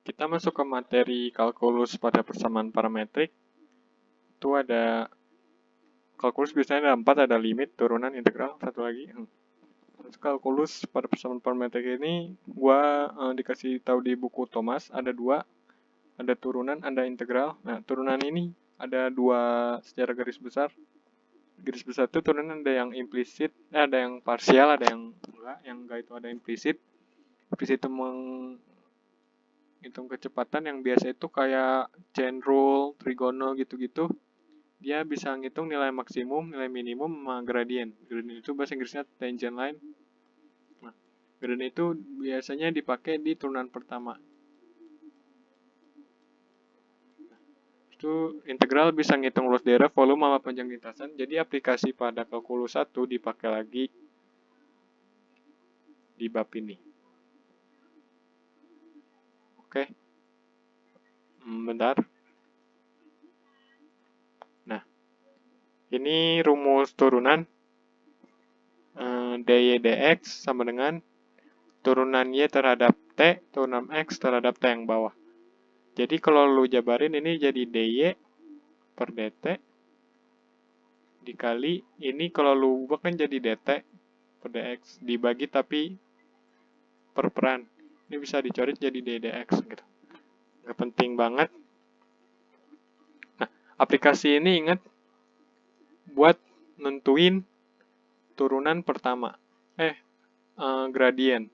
Kita masuk ke materi kalkulus pada persamaan parametrik. Itu ada kalkulus biasanya ada 4, ada limit, turunan, integral, satu lagi. Terus kalkulus pada persamaan parametrik ini gua dikasih tahu di buku Thomas ada 2, ada turunan, ada integral. Nah, turunan ini ada 2 secara garis besar. Garis besar itu turunan ada yang implisit, ada yang parsial, ada yang enggak. Yang enggak itu ada implisit. Implisit itu hitung kecepatan, yang biasa itu kayak chain rule, trigono gitu-gitu. Dia bisa ngitung nilai maksimum, nilai minimum, sama gradien. Gradien itu bahasa Inggrisnya tangent line. Nah, gradien itu biasanya dipakai di turunan pertama. Itu integral bisa ngitung loss daerah, volume, sama panjang lintasan. Jadi aplikasi pada kalkulus 1 dipakai lagi di bab ini. Oke. Bentar. Nah, ini rumus turunan. dy dx sama dengan turunan y terhadap t, turunan x terhadap t yang bawah. Jadi kalau lu jabarin ini jadi dy per dt dikali ini kalau lu ubah kan jadi dt per dx dibagi tapi per peran. Ini bisa dicoret jadi dy dx gitu. Nggak penting banget. Nah, aplikasi ini ingat buat nentuin turunan pertama. Gradien.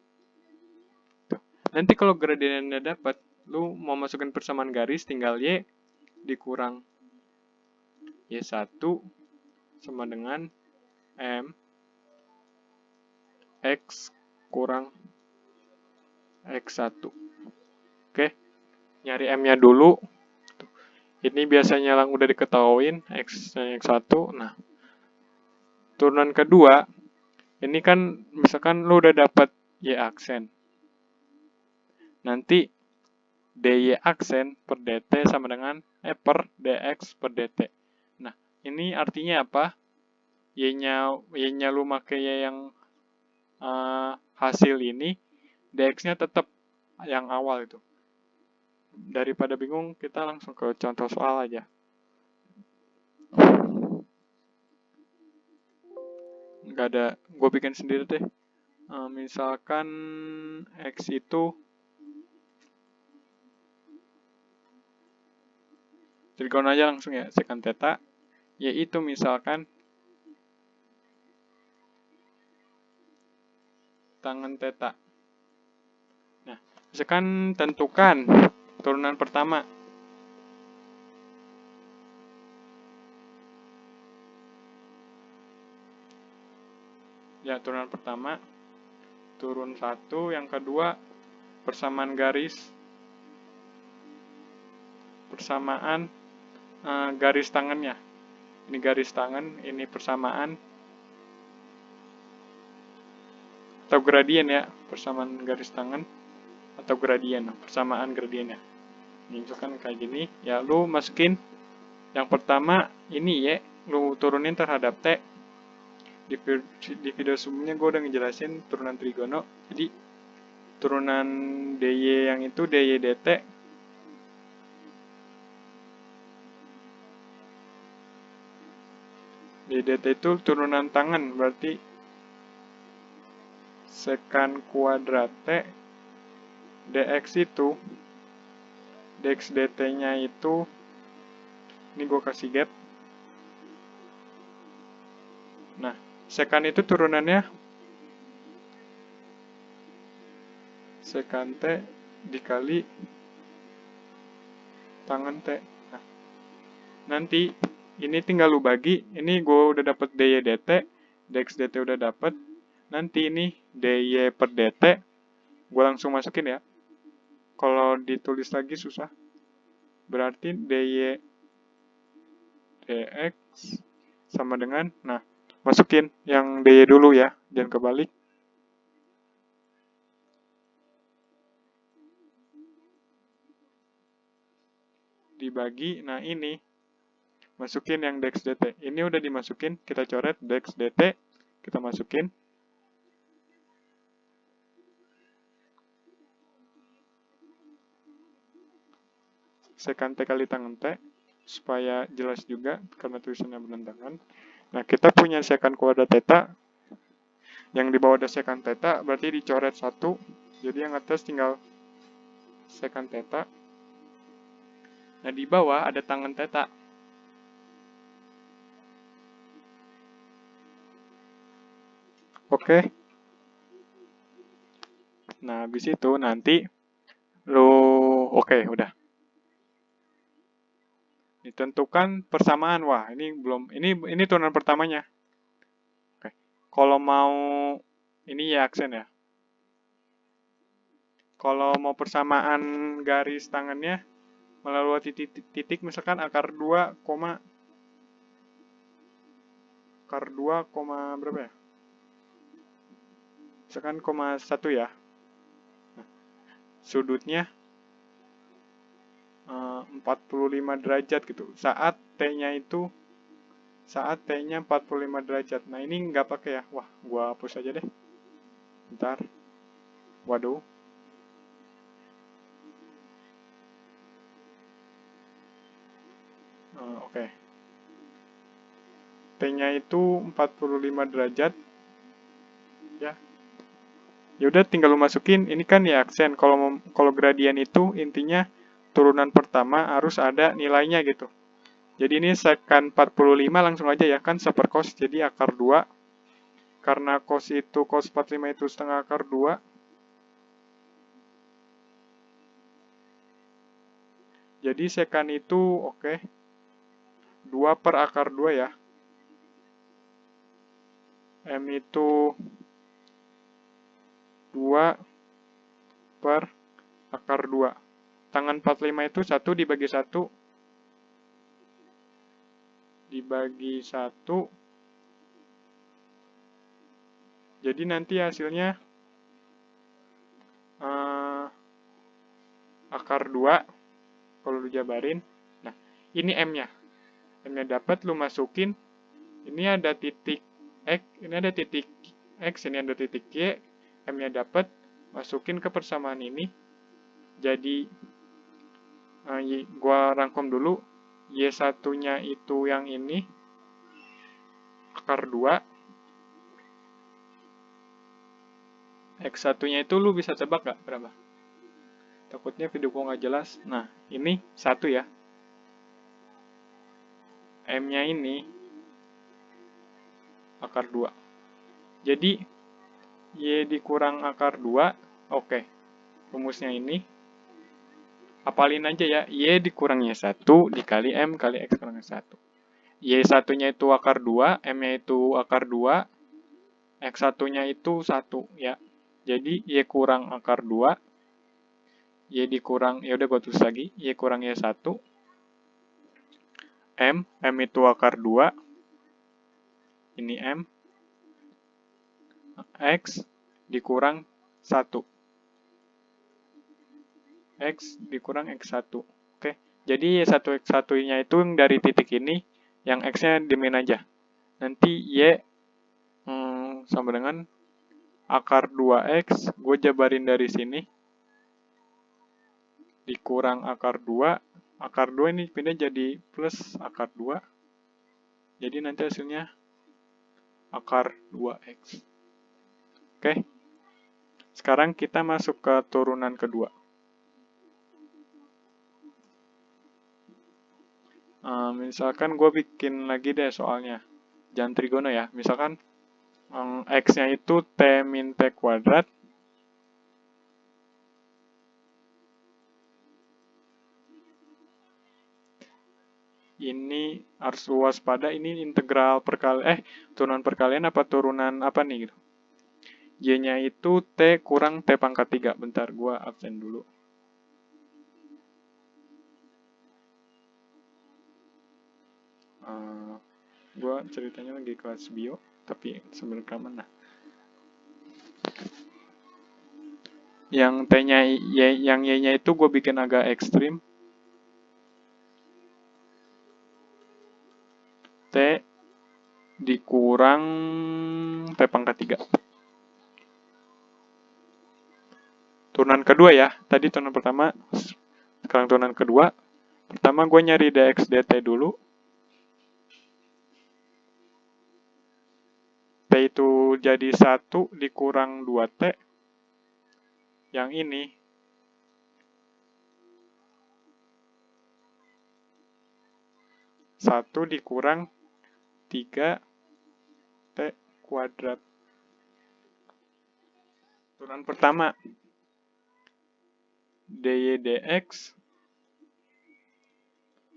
Nanti kalau gradiennya dapat, lu mau masukin persamaan garis, tinggal y dikurang y1 sama dengan m x kurang x1. Oke, nyari m-nya dulu. Ini biasanya lang udah diketahuin, x1. Nah, turunan kedua, ini kan misalkan lu udah dapat y aksen. Nanti dy aksen per dt sama dengan per dx per dt. Nah, ini artinya apa? Y-nya lu pakai y yang hasil ini, dx-nya tetap yang awal itu. Daripada bingung, kita langsung ke contoh soal aja. Nggak ada, gue bikin sendiri deh. Misalkan x itu trigono aja langsung ya, secant theta. Y itu misalkan tangen theta. Nah, misalkan tentukan turunan pertama. Ya, turunan pertama. Turun 1, yang kedua persamaan garis. Persamaan garis tangannya. Ini garis tangan, ini persamaan. Atau gradien ya, persamaan garis tangan. Atau gradien, persamaan gradiennya. Ini misalkan kayak gini, ya lu masukin yang pertama ini ya, lu turunin terhadap T. Di video sebelumnya gue udah ngejelasin turunan trigono. Jadi turunan dy yang itu dy dt dy dt itu turunan tangan, berarti sekan kuadrat T dx itu dx dt nya itu, ini gue kasih gap. Nah, sekan itu turunannya sekan T dikali tangan T. Nah, nanti ini tinggal lu bagi. Ini gue udah dapet dy dt, dx dt udah dapet. Nanti ini dy per dt gue langsung masukin ya. Kalau ditulis lagi susah. Berarti dy dx sama dengan, nah, masukin yang dy dulu ya, jangan kebalik. Dibagi, nah ini masukin yang dx dt. Ini udah dimasukin, kita coret dx dt, kita masukin. Sekan T kali tangan T, supaya jelas juga karena tulisannya berantakan. Nah, kita punya sekan kuadrat theta, yang di bawah ada sekan theta, berarti dicoret 1, jadi yang atas tinggal sekan theta. Nah, di bawah ada tangan theta. Oke. Nah, habis itu nanti oke, udah. Ditentukan persamaan. Wah, ini belum, ini turunan pertamanya. Oke. Kalau mau, ini ya aksen ya. Kalau mau persamaan garis tangannya melalui titik, misalkan akar 2, berapa ya? Misalkan 1 ya. Nah, sudutnya 45 derajat gitu. Saat T-nya 45 derajat. Nah, ini nggak pakai ya. Wah, gua hapus aja deh. Bentar. Waduh. Oke. T-nya itu 45 derajat. Ya. Ya udah tinggal lu masukin. Ini kan ya aksen. Kalau gradien itu intinya turunan pertama harus ada nilainya gitu. Jadi ini sekan 45 langsung aja ya kan seperkos. Jadi akar 2. Karena cos 45 itu setengah akar 2. Jadi sekan itu oke. 2 per akar 2 ya. M itu 2 per akar 2. Tangan 45 itu 1 dibagi 1. Dibagi 1. Jadi nanti hasilnya akar 2 kalau lu jabarin. Nah, ini M-nya. M-nya dapat lu masukin. Ini ada titik X, ini ada titik X, ini ada titik Y. M-nya dapat, masukin ke persamaan ini. Jadi gua rangkum dulu. Y1-nya itu yang ini akar 2. X1-nya itu lu bisa tebak gak berapa? Takutnya video gua nggak jelas. Nah, ini 1 ya. M-nya ini akar 2. Jadi, Y dikurang akar 2, oke. Rumusnya ini. Hafalin aja ya, Y dikurang Y1 dikali M kali X kurang Y1. Y1-nya itu akar 2, M-nya itu akar 2, X1-nya itu 1 ya. Jadi, Y kurang akar 2, Y dikurang, ya udah gue tulis lagi, Y kurang Y1, M itu akar 2, ini M, X dikurang 1. X dikurang X1. Oke, jadi Y1 X1-nya itu yang dari titik ini, yang X-nya dimin aja. Nanti Y sama dengan akar 2X, gue jabarin dari sini, dikurang akar 2 ini pindah jadi plus akar 2, jadi nanti hasilnya akar 2X. Oke, sekarang kita masuk ke turunan kedua. Misalkan gue bikin lagi deh soalnya, jangan trigono ya, misalkan X-nya itu T min T kuadrat, ini harus waspada, ini integral turunan perkalian apa turunan apa nih gitu. Y-nya itu T kurang T pangkat 3. Bentar, gua absen dulu. Gua ceritanya lagi kelas bio, tapi sambil rekaman nah. Yang T-nya, yang Y-nya itu gue bikin agak ekstrim. T dikurang T pangkat 3. Turunan kedua ya. Tadi turunan pertama, sekarang turunan kedua. Pertama gue nyari dx dt dulu. T itu jadi 1 dikurang 2T. Yang ini. Satu dikurang 3T kuadrat. Turunan pertama. dy dx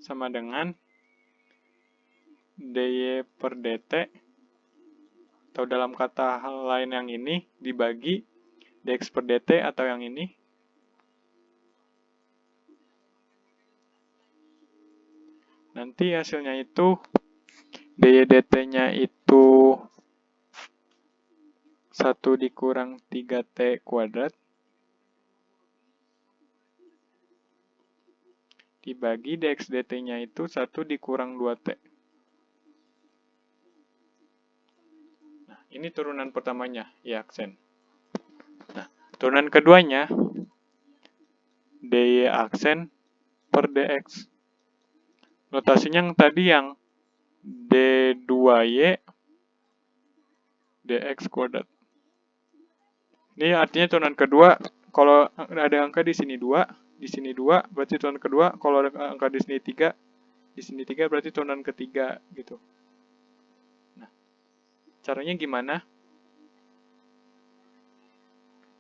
sama dengan dy per dt, atau dalam kata lain yang ini, dibagi dx per dt atau yang ini. Nanti hasilnya itu, dy dt-nya itu 1 dikurang 3t kuadrat, dibagi dx dt-nya itu 1 dikurang 2t. Nah, ini turunan pertamanya, y aksen. Nah, turunan keduanya, dy aksen per dx. Notasinya yang tadi yang d2y dx kuadrat. Ini artinya turunan kedua, kalau ada angka di sini 2, di sini 2, berarti turunan kedua. Kalau ada angka di sini 3, di sini 3, berarti turunan ketiga, gitu. Nah, caranya gimana?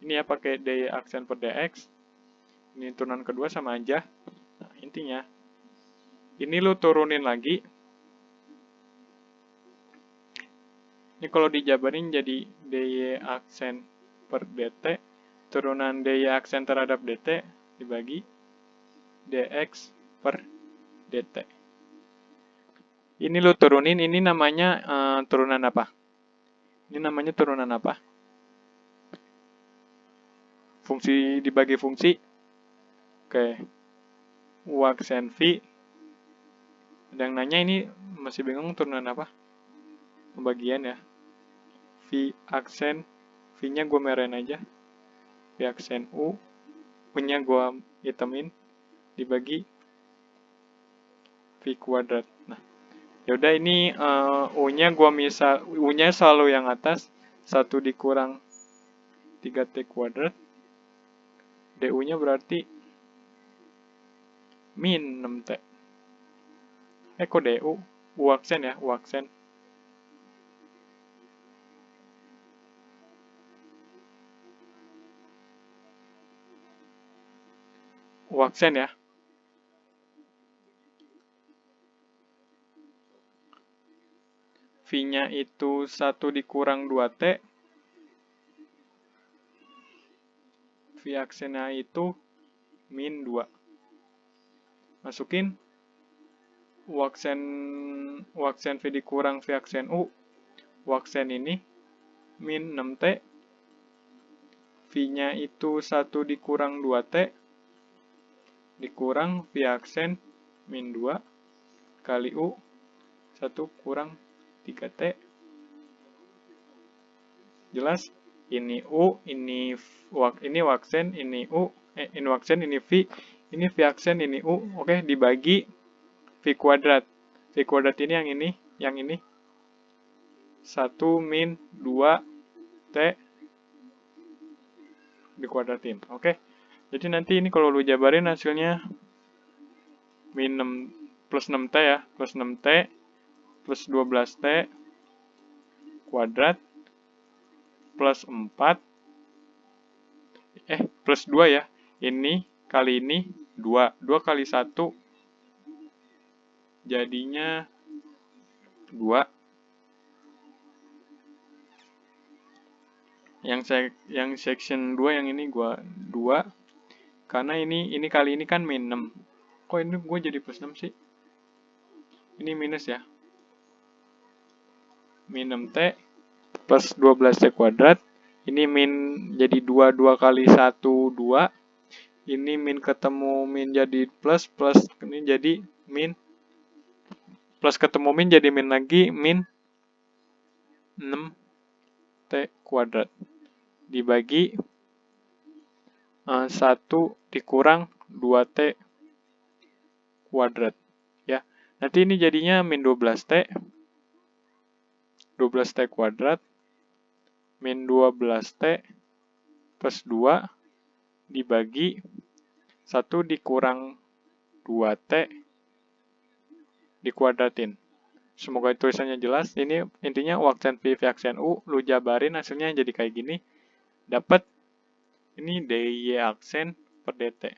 Ini ya pakai dy aksen per dx. Ini turunan kedua sama aja. Nah, intinya, ini lu turunin lagi. Ini kalau dijabarin jadi dy aksen per dt, turunan dy aksen terhadap dt dibagi dx per dt. Ini lu turunin, ini namanya turunan apa? Ini namanya turunan apa? Fungsi dibagi fungsi. Oke. U aksen V. Ada yang nanya ini masih bingung turunan apa? Pembagian ya. V aksen, V-nya gue merahin aja. V aksen U, U-nya gue hitamin, dibagi V kuadrat. Nah, yaudah ini U-nya gue misal, U-nya selalu yang atas, 1 dikurang 3T kuadrat. DU-nya berarti min 6T. Kok DU? U aksen ya, U aksen. U aksen ya. V-nya itu 1 dikurang 2T. V aksennya itu min 2. Masukin U aksen V dikurang V aksen U. U aksen ini min 6T. V-nya itu 1 dikurang 2T. Dikurang V aksen min 2 kali U. 1 kurang 3T. Jelas? Ini U, ini waksen, ini U, ini waksen, ini V, ini V aksen, ini U. Oke, dibagi V kuadrat. V kuadrat ini yang ini. 1 min 2T dikuadratin. Oke. Jadi nanti ini kalau lu jabarin hasilnya min 6 plus 6T ya, plus 6T plus 12T kuadrat plus 4 plus 2 ya. Ini kali ini 2. 2 kali 1 jadinya 2. Yang section 2 yang ini gua 2. Karena ini kali ini kan min 6. Kok ini gue jadi plus 6 sih? Ini minus ya. Min 6T plus 12T kuadrat. Ini min jadi 2, 2 kali 1, 2. Ini min ketemu min jadi plus, plus ini jadi min. Plus ketemu min jadi min lagi, min 6T kuadrat. Dibagi 1 dikurang 2T kuadrat. Ya, nanti ini jadinya min 12T, 12T kuadrat, min 12T plus 2 dibagi 1 dikurang 2T dikuadratin. Semoga tulisannya jelas. Ini intinya waksen V, vaksen U, lu jabarin hasilnya jadi kayak gini. Dapat ini DY aksen per DT.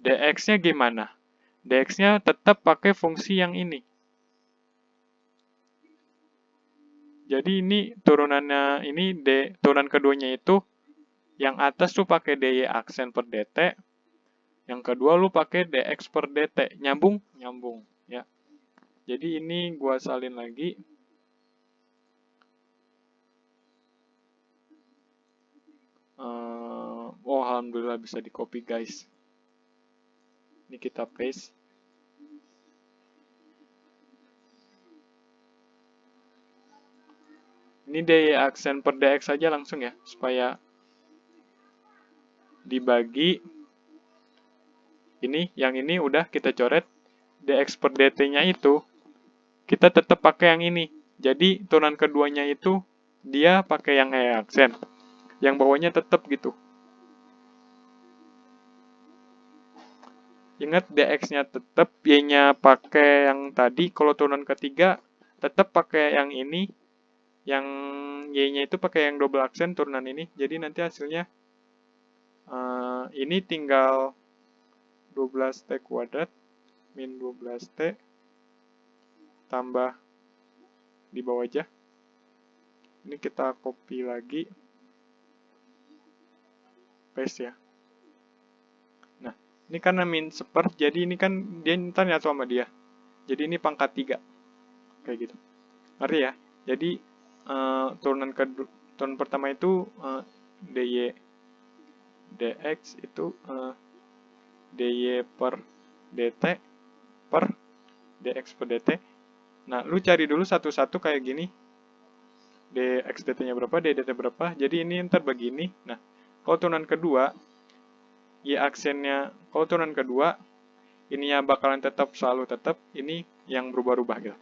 DX-nya gimana? DX-nya tetap pakai fungsi yang ini. Jadi ini turunannya, ini turunan keduanya itu, yang atas tuh pakai DY aksen per DT, yang kedua lu pakai DX per DT. Nyambung? Nyambung. Ya. Jadi ini gua salin lagi. Oh, alhamdulillah bisa di copy guys. Ini kita paste. Ini DY aksen per DX saja langsung ya, supaya dibagi. Ini, yang ini udah kita coret. DX per DT-nya itu, kita tetap pakai yang ini. Jadi, turunan keduanya itu, dia pakai yang E aksen. Yang bawahnya tetap gitu. Ingat DX-nya tetap, Y-nya pakai yang tadi. Kalau turunan ketiga, tetap pakai yang ini. Yang Y-nya itu pakai yang double aksen turunan ini. Jadi nanti hasilnya ini tinggal 12T kuadrat min 12T tambah di bawah aja. Ini kita copy lagi. Paste ya. Nah, ini karena min seper, jadi ini kan dia ntar nyatu sama dia. Jadi ini pangkat 3. Kayak gitu. Ngerti ya? Jadi turunan pertama itu dy dx itu dy per dt per dx per dt. Nah, lu cari dulu satu-satu kayak gini. Dx dt-nya berapa, ddt berapa. Jadi ini ntar begini. Nah, kalau turunan kedua, y aksennya, kalau turunan kedua, ininya bakalan tetap, selalu tetap. Ini yang berubah-ubah gitu.